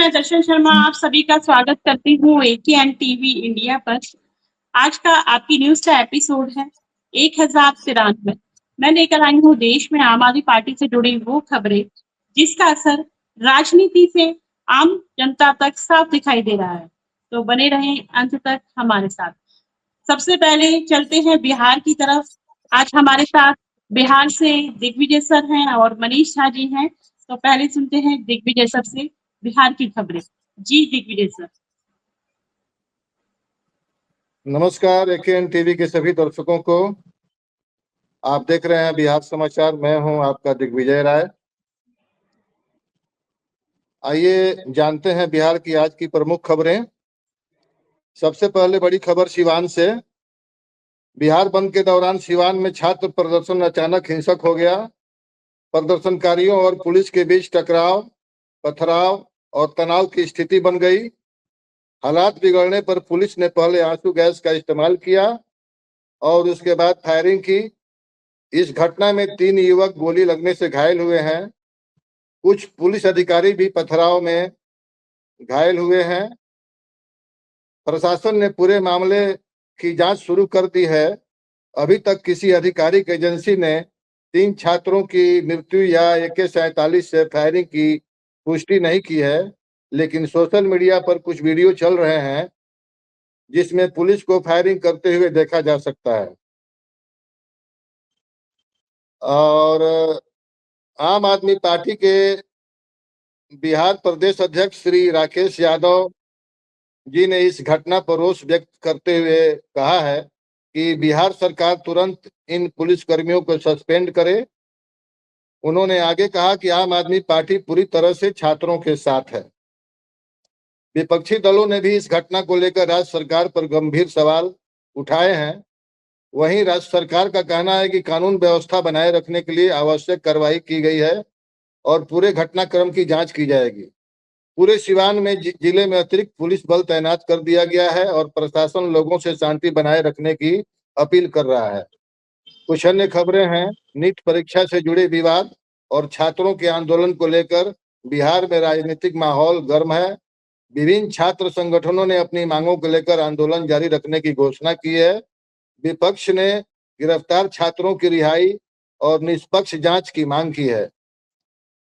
मैं दर्शन शर्मा आप सभी का स्वागत करती हूँ एकेएन टीवी इंडिया पर। आज का आपकी न्यूज का एपिसोड है 1093। मैं लेकर आई हूँ देश में आम आदमी पार्टी से जुड़ी वो खबरें जिसका असर राजनीति से आम जनता तक साफ दिखाई दे रहा है। तो बने रहें अंत तक हमारे साथ। सबसे पहले चलते हैं बिहार की तरफ। आज हमारे साथ बिहार से दिग्विजय सर हैं और मनीष झा जी हैं। तो पहले सुनते हैं दिग्विजय सर से बिहार की खबरें। जी दिग्विजय सर। नमस्कार एकेएन टीवी के सभी दर्शकों को। आप देख रहे हैं बिहार समाचार। मैं हूं आपका दिग्विजय राय। आइए जानते हैं बिहार की आज की प्रमुख खबरें। सबसे पहले बड़ी खबर सिवान से। बिहार बंद के दौरान सिवान में छात्र प्रदर्शन अचानक हिंसक हो गया। प्रदर्शनकारियों और पुलिस के बीच टकराव, पथराव और तनाव की स्थिति बन गई। हालात बिगड़ने पर पुलिस ने पहले आंसू गैस का इस्तेमाल किया और उसके बाद फायरिंग की। इस घटना में 3 युवक गोली लगने से घायल हुए हैं। कुछ पुलिस अधिकारी भी पथराव में घायल हुए हैं। प्रशासन ने पूरे मामले की जांच शुरू कर दी है। अभी तक किसी आधिकारिक एजेंसी ने 3 छात्रों की मृत्यु या AK-47 से फायरिंग की पुष्टि नहीं की है, लेकिन सोशल मीडिया पर कुछ वीडियो चल रहे हैं जिसमें पुलिस को फायरिंग करते हुए देखा जा सकता है। और आम आदमी पार्टी के बिहार प्रदेश अध्यक्ष श्री राकेश यादव जी ने इस घटना पर रोष व्यक्त करते हुए कहा है कि बिहार सरकार तुरंत इन पुलिसकर्मियों को सस्पेंड करे। उन्होंने आगे कहा कि आम आदमी पार्टी पूरी तरह से छात्रों के साथ है। विपक्षी दलों ने भी इस घटना को लेकर राज्य सरकार पर गंभीर सवाल उठाए हैं। वहीं राज्य सरकार का कहना है कि कानून व्यवस्था बनाए रखने के लिए आवश्यक कार्रवाई की गई है और पूरे घटनाक्रम की जांच की जाएगी। पूरे सिवान में जिले में अतिरिक्त पुलिस बल तैनात कर दिया गया है और प्रशासन लोगों से शांति बनाए रखने की अपील कर रहा है। कुछ अन्य खबरें हैं। नीट परीक्षा से जुड़े विवाद और छात्रों के आंदोलन को लेकर बिहार में राजनीतिक माहौल गर्म है। विभिन्न छात्र संगठनों ने अपनी मांगों को लेकर आंदोलन जारी रखने की घोषणा की है। विपक्ष ने गिरफ्तार छात्रों की रिहाई और निष्पक्ष जांच की मांग की है।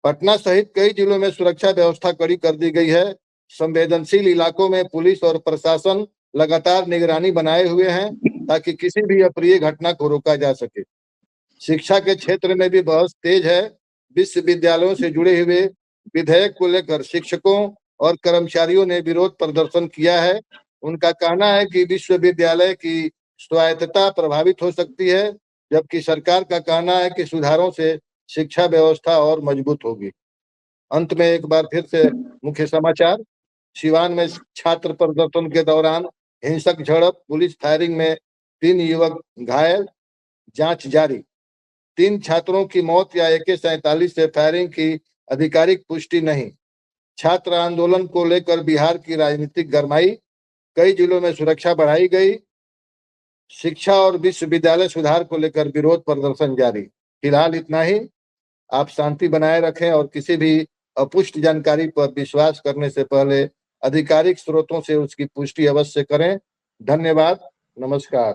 पटना सहित कई जिलों में सुरक्षा व्यवस्था कड़ी कर दी गई है। संवेदनशील इलाकों में पुलिस और प्रशासन लगातार निगरानी बनाए हुए हैं ताकि किसी भी अप्रिय घटना को रोका जा सके। शिक्षा के क्षेत्र में भी बहस तेज है। विश्वविद्यालयों से जुड़े हुए विधेयक को लेकर शिक्षकों और कर्मचारियों ने विरोध प्रदर्शन किया है। उनका कहना है कि विश्वविद्यालय की स्वायत्तता प्रभावित हो सकती है, जबकि सरकार का कहना है कि सुधारों से शिक्षा व्यवस्था और मजबूत होगी। अंत में एक बार फिर से मुख्य समाचार। सिवान में छात्र प्रदर्शन के दौरान हिंसक झड़प, पुलिस फायरिंग में 3 युवक घायल, जांच जारी। 3 छात्रों की मौत या AK-47 से फायरिंग की आधिकारिक पुष्टि नहीं। छात्र आंदोलन को लेकर बिहार की राजनीतिक गरमाई, कई जिलों में सुरक्षा बढ़ाई गई। शिक्षा और विश्वविद्यालय सुधार को लेकर विरोध प्रदर्शन जारी। फिलहाल इतना ही। आप शांति बनाए रखें और किसी भी अपुष्ट जानकारी पर विश्वास करने से पहले आधिकारिक स्रोतों से उसकी पुष्टि अवश्य करें। धन्यवाद। नमस्कार।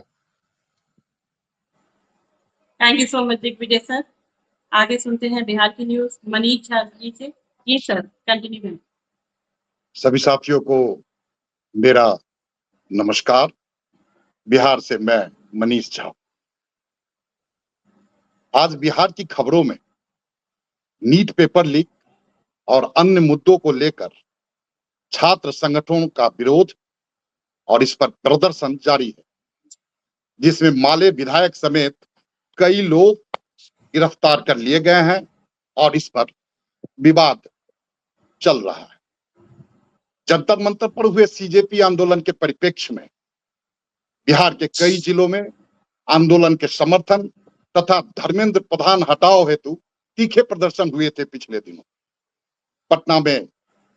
Thank you so much Digvijay sir. आगे सुनते हैं बिहार की न्यूज मनीष झा जी से। जी सर, कंटिन्यू करें। सभी साथियों को मेरा नमस्कार। बिहार से मैं मनीष झा। आज बिहार की खबरों में नीट पेपर लीक और अन्य मुद्दों को लेकर छात्र संगठनों का विरोध और इस पर प्रदर्शन जारी है, जिसमें माले विधायक समेत कई लोग गिरफ्तार कर लिए गए हैं और इस पर विवाद चल रहा है। जंतर मंतर पर हुए CJP आंदोलन के परिप्रेक्ष्य में बिहार के कई जिलों में आंदोलन के समर्थन तथा धर्मेंद्र प्रधान हटाओ हेतु तीखे प्रदर्शन हुए थे। पिछले दिनों पटना में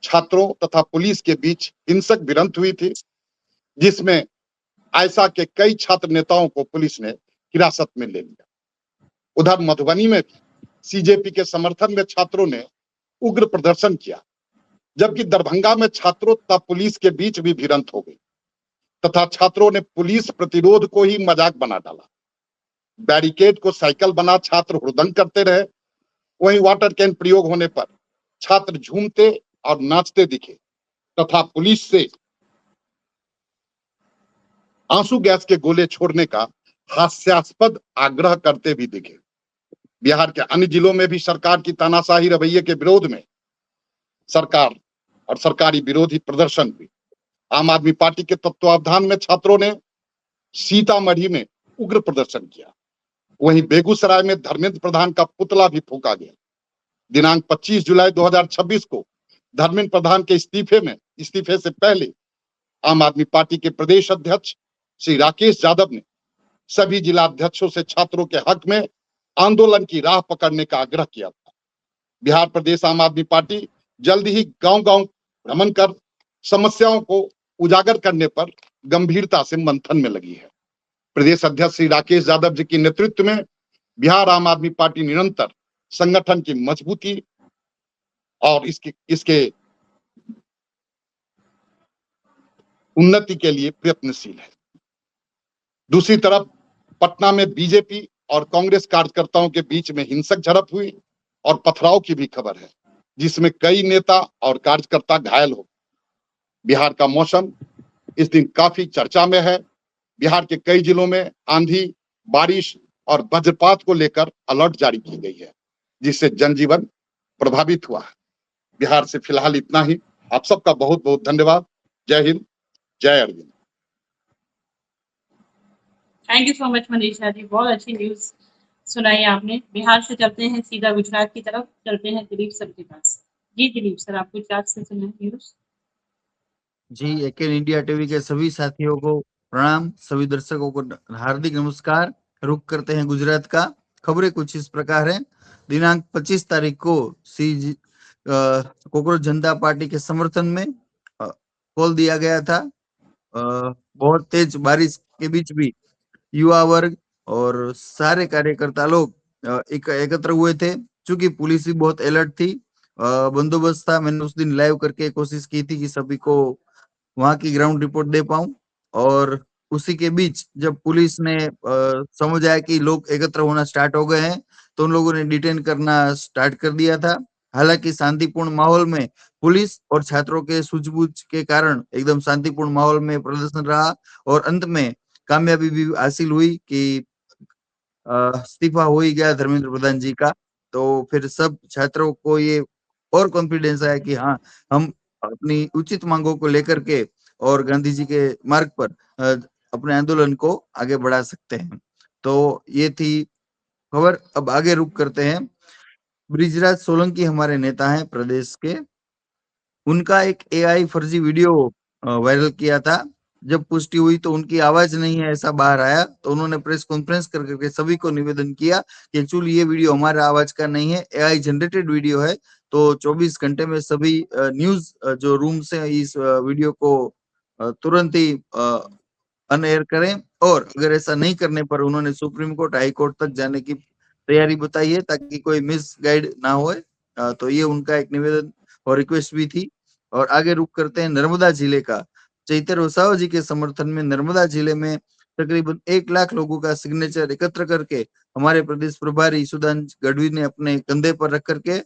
छात्रों तथा पुलिस के बीच हिंसक भिड़ंत हुई थी, जिसमें आयशा के कई छात्र नेताओं को पुलिस ने हिरासत में ले लिया। उधर मधुबनी में भी CJP के समर्थन में छात्रों ने उग्र प्रदर्शन किया। जबकि दरभंगा में छात्रों तथा पुलिस के बीच भी भिड़ंत हो गई तथा छात्रों ने पुलिस प्रतिरोध को ही मजाक बना डाला। बैरिकेड को साइकिल बना छात्र हुड़दंग करते रहे। वहीं वाटर कैन प्रयोग होने पर छात्र झूमते और नाचते दिखे तथा पुलिस से आंसू गैस के गोले छोड़ने का हास्यास्पद आग्रह करते भी दिखे। बिहार के अन्य जिलों में भी सरकार की तानाशाही रवैये के विरोध में सरकार और सरकारी विरोधी प्रदर्शन हुई। आम आदमी पार्टी के तत्वावधान में छात्रों ने सीतामढ़ी में उग्र प्रदर्शन किया। वहीं बेगूसराय में धर्मेंद्र प्रधान का पुतला भी फूंका गया। दिनांक 25 जुलाई 2026 को धर्मेंद्र प्रधान के इस्तीफे से पहले आम आदमी पार्टी के प्रदेश अध्यक्ष श्री राकेश यादव ने सभी जिला अध्यक्षों से छात्रों के हक में आंदोलन की राह पकड़ने का आग्रह किया था। बिहार प्रदेश आम आदमी पार्टी जल्द ही गांव-गांव भ्रमण कर समस्याओं को उजागर करने पर गंभीरता से मंथन में लगी है। प्रदेश अध्यक्ष श्री राकेश यादव जी के नेतृत्व में बिहार आम आदमी पार्टी निरंतर संगठन की मजबूती और इसके उन्नति के लिए प्रयत्नशील है। दूसरी तरफ पटना में बीजेपी और कांग्रेस कार्यकर्ताओं के बीच में हिंसक झड़प हुई और पथराव की भी खबर है, जिसमें कई नेता और कार्यकर्ता घायल हो। बिहार का मौसम इस दिन काफी चर्चा में है। बिहार के कई जिलों में आंधी, बारिश और वज्रपात को लेकर अलर्ट जारी की गई है, जिससे जनजीवन प्रभावित हुआ है। बिहार से फिलहाल इतना ही। आप सबका बहुत बहुत धन्यवाद। जय हिंद, जय Arvind. Thank you so much Manisha ji, बहुत अच्छी न्यूज सुनाई आपने। बिहार से चलते हैं सीधा गुजरात की तरफ, चलते हैं दिलीप सर के पास। जी दिलीप सर, आप गुजरात से सुनाए न्यूज। जी, एकेन इंडिया टीवी के सभी साथियों को प्रणाम, सभी दर्शकों को हार्दिक नमस्कार। रुख करते हैं गुजरात का। खबरें कुछ इस प्रकार हैं। दिनांक 25 तारीख को कोकरोच जनता पार्टी के समर्थन में कॉल दिया गया था। बहुत तेज बारिश के बीच भी युवा वर्ग और सारे कार्यकर्ता लोग एकत्र हुए थे। चूंकि पुलिस भी बहुत अलर्ट थी, बंदोबस्त था। मैंने उस दिन लाइव करके कोशिश की थी कि सभी को वहां की ग्राउंड रिपोर्ट दे पाऊं, और उसी के बीच जब पुलिस ने समझ आया कि लोग एकत्र होना स्टार्ट हो गए हैं, तो उन लोगों ने डिटेन करना स्टार्ट कर दिया था। हालांकि शांतिपूर्ण माहौल में पुलिस और छात्रों के सूझबूझ के कारण एकदम शांतिपूर्ण माहौल में प्रदर्शन रहा और अंत में कामयाबी भी हासिल हुई कि इस्तीफा हो ही गया धर्मेंद्र प्रधान जी का। तो फिर सब छात्रों को ये और कॉन्फिडेंस आया कि हाँ, हम अपनी उचित मांगों को लेकर के और गांधी जी के मार्ग पर अपने आंदोलन को आगे बढ़ा सकते हैं। तो ये थी खबर। अब आगे रुख करते हैं। ब्रिजराज सोलंकी हमारे नेता हैं प्रदेश के। उनका एक एआई फर्जी वीडियो वायरल किया था। जब पुष्टि हुई तो उनकी आवाज नहीं है ऐसा बाहर आया, तो उन्होंने प्रेस कॉन्फ्रेंस कर करके सभी को निवेदन किया कि एक्चुअली ये वीडियो हमारा आवाज का नहीं है, एआई जनरेटेड वीडियो है। तो 24 घंटे में सभी न्यूज जो रूम से इस वीडियो को तुरंत ही अनएयर करें, और अगर ऐसा नहीं करने पर उन्होंने सुप्रीम कोर्ट, हाई कोर्ट तक जाने की तैयारी बताई है ताकि कोई मिस गाइड ना होए। तो ये उनका एक निवेदन और रिक्वेस्ट भी थी। और आगे रुख करते हैं नर्मदा जिले का। चैतर वसावा जी के समर्थन में नर्मदा जिले में तकरीबन 1 लाख लोगों का सिग्नेचर एकत्र करके हमारे प्रदेश प्रभारी सुधांश गढ़वी ने अपने कंधे पर रख करके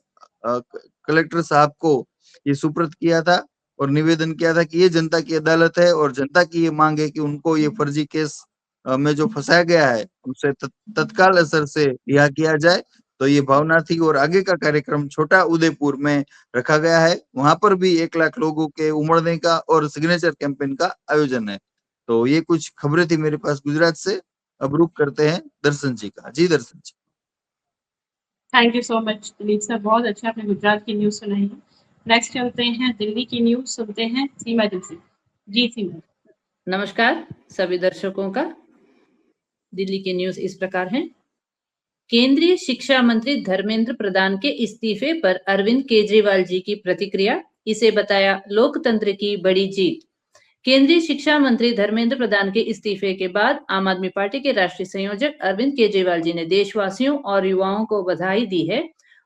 कलेक्टर साहब को ये सुपुर्द किया था और निवेदन किया था कि ये जनता की अदालत है और जनता की ये मांग है कि उनको ये फर्जी केस में जो फंसाया गया है उनसे तत्काल असर से रिहा किया जाए। तो ये भावना थी। और आगे का कार्यक्रम छोटा उदयपुर में रखा गया है। वहां पर भी 1 लाख लोगों के उमड़ने का और सिग्नेचर कैंपेन का आयोजन है। तो ये कुछ खबरें थी मेरे पास गुजरात से। अब रुख करते हैं दर्शन जी का। जी Darshan ji. Thank you so much Dilip sir, बहुत अच्छा आपने गुजरात की न्यूज सुनाई है। नेक्स्ट चलते हैं दिल्ली की न्यूज, सुनते हैं सीमा जी से। जी सीमा। नमस्कार सभी दर्शकों का। दिल्ली की न्यूज इस प्रकार है। केंद्रीय शिक्षा मंत्री धर्मेंद्र प्रधान के इस्तीफे पर अरविंद केजरीवाल जी की प्रतिक्रिया, इसे बताया लोकतंत्र की बड़ी जीत। केंद्रीय शिक्षा मंत्री धर्मेंद्र प्रधान के इस्तीफे के बाद आम आदमी पार्टी के राष्ट्रीय संयोजक अरविंद केजरीवाल जी ने देशवासियों और युवाओं को बधाई दी है।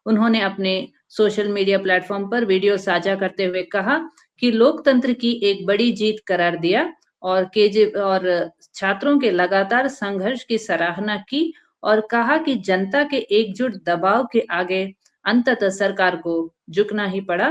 उन्होंने अपने सोशल मीडिया प्लेटफॉर्म पर वीडियो साझा करते हुए कहा कि लोकतंत्र की एक बड़ी जीत करार दिया और छात्रों के लगातार संघर्ष की सराहना की और कहा कि जनता के एकजुट दबाव के आगे अंततः सरकार को झुकना ही पड़ा।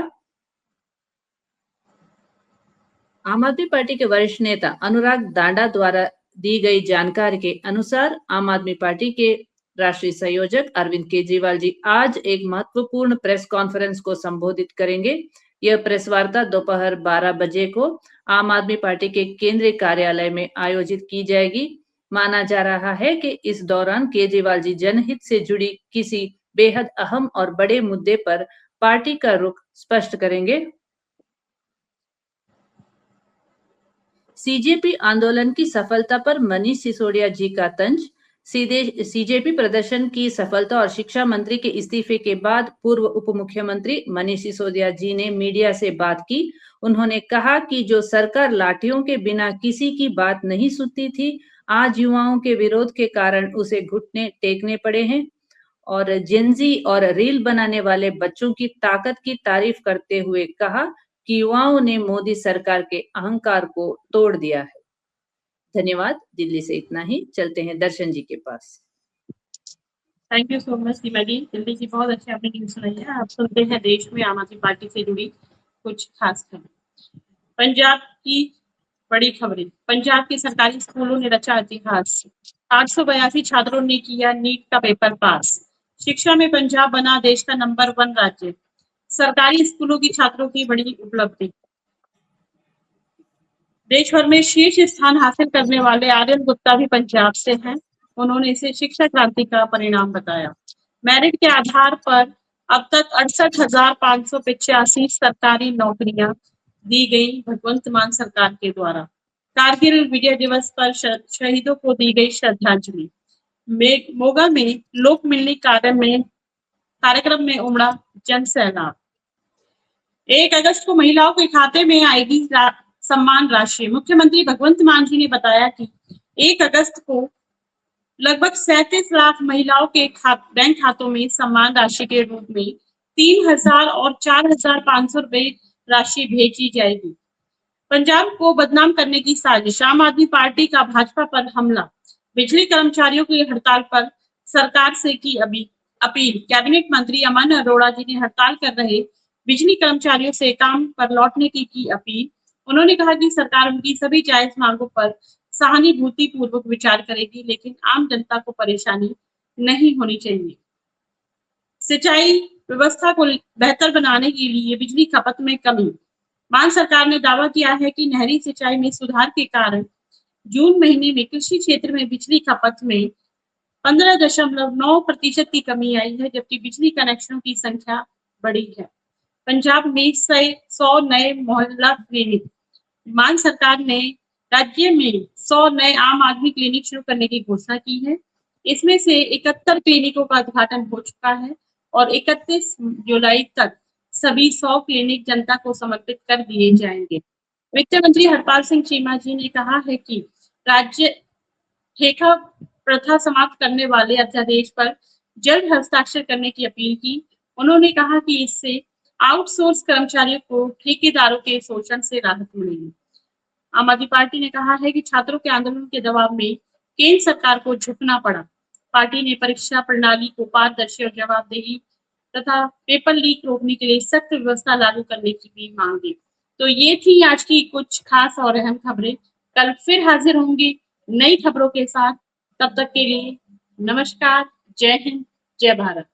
आम आदमी पार्टी के वरिष्ठ नेता अनुराग दांडा द्वारा दी गई जानकारी के अनुसार आम आदमी पार्टी के राष्ट्रीय संयोजक अरविंद केजरीवाल जी आज एक महत्वपूर्ण प्रेस कॉन्फ्रेंस को संबोधित करेंगे। यह प्रेस वार्ता दोपहर 12 बजे को आम आदमी पार्टी के केंद्रीय कार्यालय में आयोजित की जाएगी। माना जा रहा है कि इस दौरान केजरीवाल जी जनहित से जुड़ी किसी बेहद अहम और बड़े मुद्दे पर पार्टी का रुख स्पष्ट करेंगे। सीजेपी आंदोलन की सफलता पर मनीष सिसोदिया जी का तंज। सीजेपी प्रदर्शन की सफलता और शिक्षा मंत्री के इस्तीफे के बाद पूर्व उप मुख्यमंत्री मनीष सिसोदिया जी ने मीडिया से बात की। उन्होंने कहा कि जो सरकार लाठियों के बिना किसी की बात नहीं सुनती थी, आज युवाओं के विरोध के कारण उसे घुटने टेकने पड़े हैं। और जेनजी और रील बनाने वाले बच्चों की ताकत की तारीफ करते हुए कहा कि युवाओं ने मोदी सरकार के अहंकार को तोड़ दिया है। धन्यवाद। दिल्ली से इतना ही। चलते हैं दर्शन जी के पास। थैंक यू सो मच सीमा जी। दिल्ली की बहुत अच्छी आपने न्यूज सुनाई है। आप सुनते हैं देश में आम आदमी पार्टी से जुड़ी कुछ खास खबरें। पंजाब की बड़ी खबरें। पंजाब के सरकारी स्कूलों ने रचा इतिहास। 882 छात्रों ने किया नीट का पेपर पास। शिक्षा में पंजाब बना देश का नंबर 1 राज्य। सरकारी स्कूलों की छात्रों की बड़ी उपलब्धि। देश भर में शीर्ष स्थान हासिल करने वाले आर्यन गुप्ता भी पंजाब से हैं। उन्होंने इसे शिक्षा क्रांति का परिणाम बताया। मेरिट के आधार पर अब तक 68,585 सरकारी नौकरियां दी गई भगवंत मान सरकार के द्वारा। कारगिल विजय दिवस पर शहीदों को दी गई श्रद्धांजलि। मोगा में लोक मिलनी कार्यक्रम में उमड़ा जन सैलाब। 1 अगस्त को महिलाओं के खाते में आएगी सम्मान राशि। मुख्यमंत्री भगवंत मान जी ने बताया कि 1 अगस्त को लगभग 37 लाख महिलाओं के बैंक खातों में सम्मान राशि के रूप में 3,000 और 4,500 रुपए राशि भेजी जाएगी। पंजाब को बदनाम करने की साजिश। आम आदमी पार्टी का भाजपा पर हमला। बिजली कर्मचारियों की हड़ताल पर सरकार से की अपील। कैबिनेट मंत्री अमन अरोड़ा जी ने हड़ताल कर रहे बिजली कर्मचारियों से काम पर लौटने की अपील। उन्होंने कहा कि सरकार उनकी सभी जायज मांगों पर सहानुभूति पूर्वक विचार करेगी, लेकिन आम जनता को परेशानी नहीं होनी चाहिए। सिंचाई व्यवस्था को बेहतर बनाने के लिए बिजली खपत में कमी। मान सरकार ने दावा किया है कि नहरी सिंचाई में सुधार के कारण जून महीने में कृषि क्षेत्र में बिजली खपत में 15.9% की कमी आई है, जबकि बिजली कनेक्शनों की संख्या बढ़ी है। पंजाब में 100 नए मोहल्ला क्लिनिक। मान सरकार ने राज्य में 100 नए आम आदमी क्लिनिक शुरू करने की घोषणा की है। इसमें से 71 क्लिनिकों का उद्घाटन हो चुका है और 31 जुलाई तक सभी 100 क्लिनिक जनता को समर्पित कर दिए जाएंगे। वित्त मंत्री हरपाल सिंह चीमा जी ने कहा है कि राज्य ठेका प्रथा समाप्त करने वाले अध्यादेश पर जल्द हस्ताक्षर करने की अपील की। उन्होंने कहा कि इससे आउटसोर्स कर्मचारियों को ठेकेदारों के शोषण से राहत मिलेगी। आम आदमी पार्टी ने कहा है कि छात्रों के आंदोलन के दबाव में केंद्र सरकार को झुकना पड़ा। पार्टी ने परीक्षा प्रणाली को पारदर्शी और जवाबदेही तथा पेपर लीक रोकने के लिए सख्त व्यवस्था लागू करने की भी मांगी। तो ये थी आज की कुछ खास और अहम खबरें। कल फिर हाजिर होंगे नई खबरों के साथ। तब तक के लिए नमस्कार, जय हिंद, जय भारत।